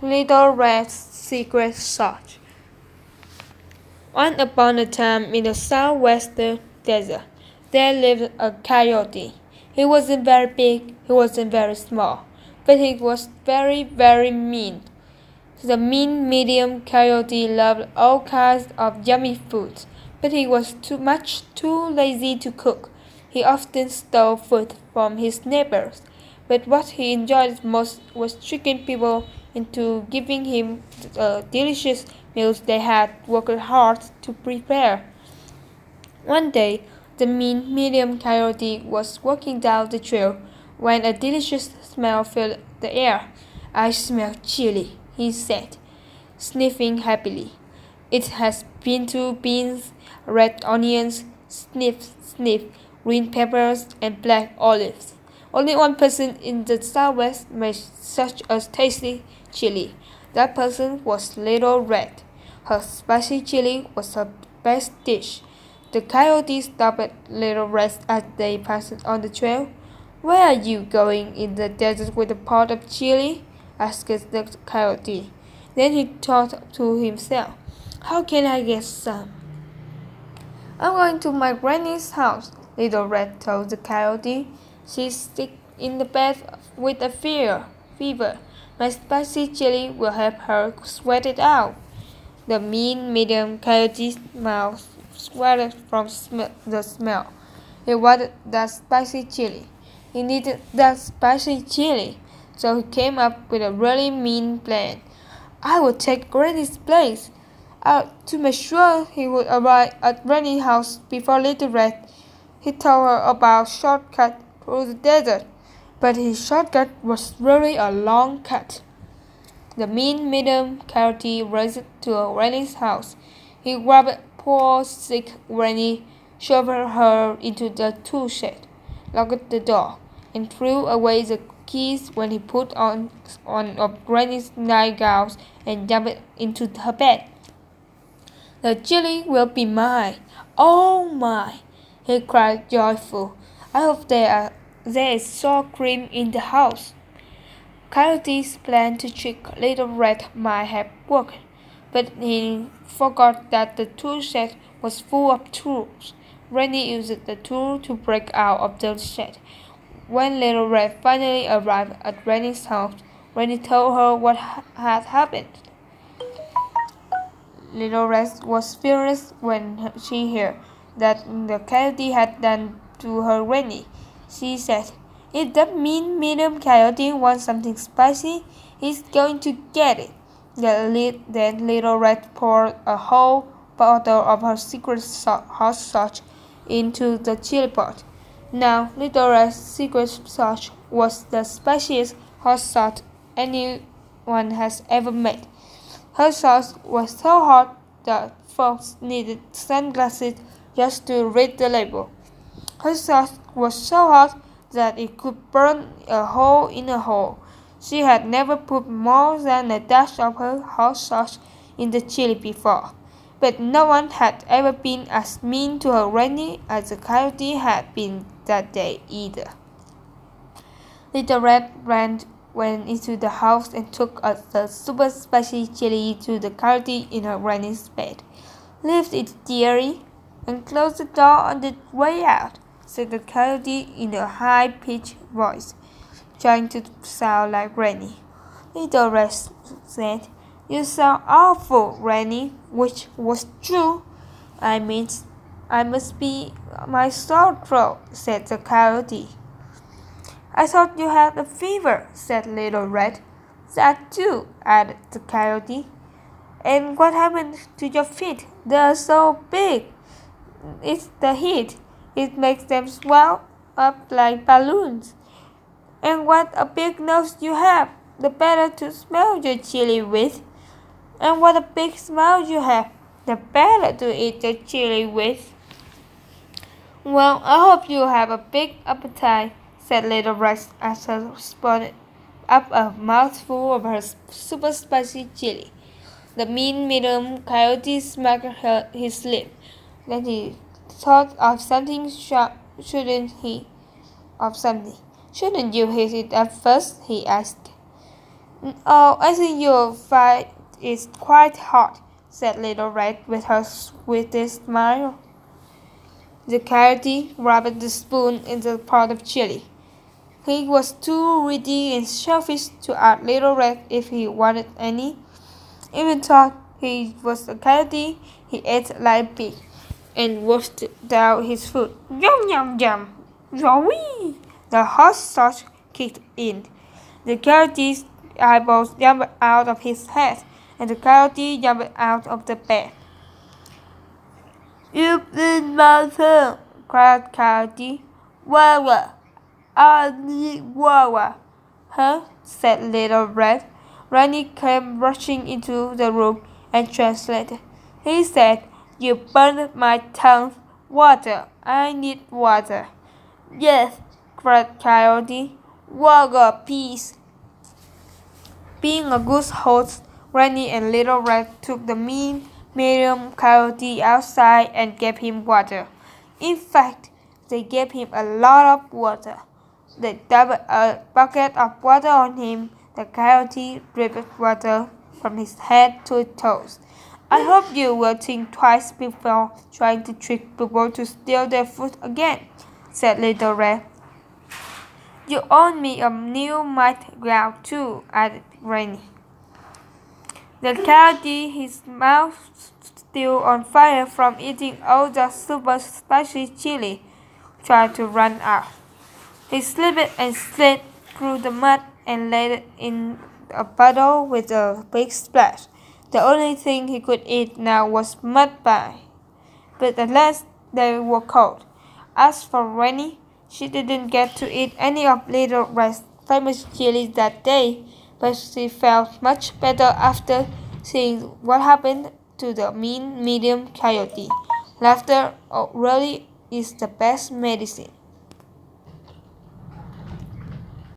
Little Red's Secret Sauce. Once upon a time in the southwestern desert, there lived a coyote. He wasn't very big, he wasn't very small, but he was very, very mean. The mean medium coyote loved all kinds of yummy foods, but he was too lazy to cook. He often stole food from his neighbors, but what he enjoyed most was tricking people into giving him delicious meals they had worked hard to prepare. One day, the mean medium coyote was walking down the trail when a delicious smell filled the air. "I smell chili," he said, sniffing happily. "It has pinto beans, red onions, sniff, sniff, green peppers, and black olives. Only one person in the Southwest made such a tasty chili. That person was Little Red. Her spicy chili was her best dish." The coyote stopped Little Red as they passed on the trail. "Where are you going in the desert with a pot of chili?" asked the coyote. Then he thought to himself, "How can I get some?" "I'm going to my granny's house," Little Red told the coyote. "She's sick in the bed with a fever. My spicy chili will help her sweat it out." The mean medium coyote's mouth swelled from the smell. He wanted that spicy chili. He needed that spicy chili. So he came up with a really mean plan. "I will take Granny's place." To make sure he would arrive at Granny's house before Little Red, he told her about a shortcut through the desert. But his shortcut was really a long cut. The mean medium coyote raced to Granny's house. He grabbed poor sick Granny, shoved her into the tool shed, locked the door, and threw away the keys when he put on one of Granny's nightgowns and jumped into her bed. "The chili will be mine. Oh my!" he cried joyful. "I hope there is sour cream in the house." Coyote's plan to trick Little Red might have worked, but he forgot that the tool shed was full of tools. Granny used the tool to break out of the shed. When Little Red finally arrived at Granny's house, Granny told her what had happened. Little Red was furious when she heard that the coyote had done to her Granny. She said, "If that mean medium coyote wants something spicy, he's going to get it." Then Little Red poured a whole bottle of her secret hot sauce into the chili pot. Now, Little Red's secret sauce was the spiciest hot sauce anyone has ever made. Her sauce was so hot that folks needed sunglasses just to read the label. Her sauce was so hot that it could burn a hole in a hole. She had never put more than a dash of her hot sauce in the chili before. But no one had ever been as mean to her Granny as the coyote had been that day either. Little Red went into the house and took the super spicy chili to the coyote in her Granny's bed. "Leave it, dearie, and close the door on the way out," said the coyote in a high-pitched voice, trying to sound like Granny. Little Red said, "You sound awful, Granny," which was true. "I must be my sore throat," said the coyote. "I thought you had a fever," said Little Red. "That too," added the coyote. "And what happened to your feet? They are so big." "It's the heat. It makes them swell up like balloons." "And what a big nose you have! The better to smell your chili with." "And what a big mouth you have! The better to eat your chili with." "Well, I hope you have a big appetite," said Little Red as she spun up a mouthful of her super spicy chili. The mean medium coyote smacked his lip. Then he thought of something. "Shouldn't you hit it up first?" he asked. Oh, I think your fight is quite hot, said Little Red with her sweetest smile. The coyote rubbed the spoon in the pot of chili. He was too greedy and selfish to ask Little Red if he wanted any. Even though he was a coyote, he ate like a pig and washed down his food. Yum yum yum! Yowie! The hot sauce kicked in. The coyote's eyeballs jumped out of his head, and the coyote jumped out of the bed. "You've been my tongue!" cried Coyote. "Wawa! I need wawa!" "Huh?" said Little Red. Ronnie came rushing into the room and translated. He said, "You burned my tongue. Water! I need water." "Yes," cried Coyote. "Water, please." Being a good host, Granny and Little Red took the medium coyote outside and gave him water. In fact, they gave him a lot of water. They dumped a bucket of water on him. The coyote dripped water from his head to his toes. "I hope you will think twice before trying to trick people to steal their food again," said Little Red. "You owe me a new mud ground too," added Granny. The coyote, his mouth still on fire from eating all the super spicy chili, tried to run out. He slipped and slid through the mud and landed in a puddle with a big splash. The only thing he could eat now was mud pie. But at last they were cold. As for Granny, she didn't get to eat any of Little Red's famous chili that day, but she felt much better after seeing what happened to the mean medium coyote. Laughter really is the best medicine.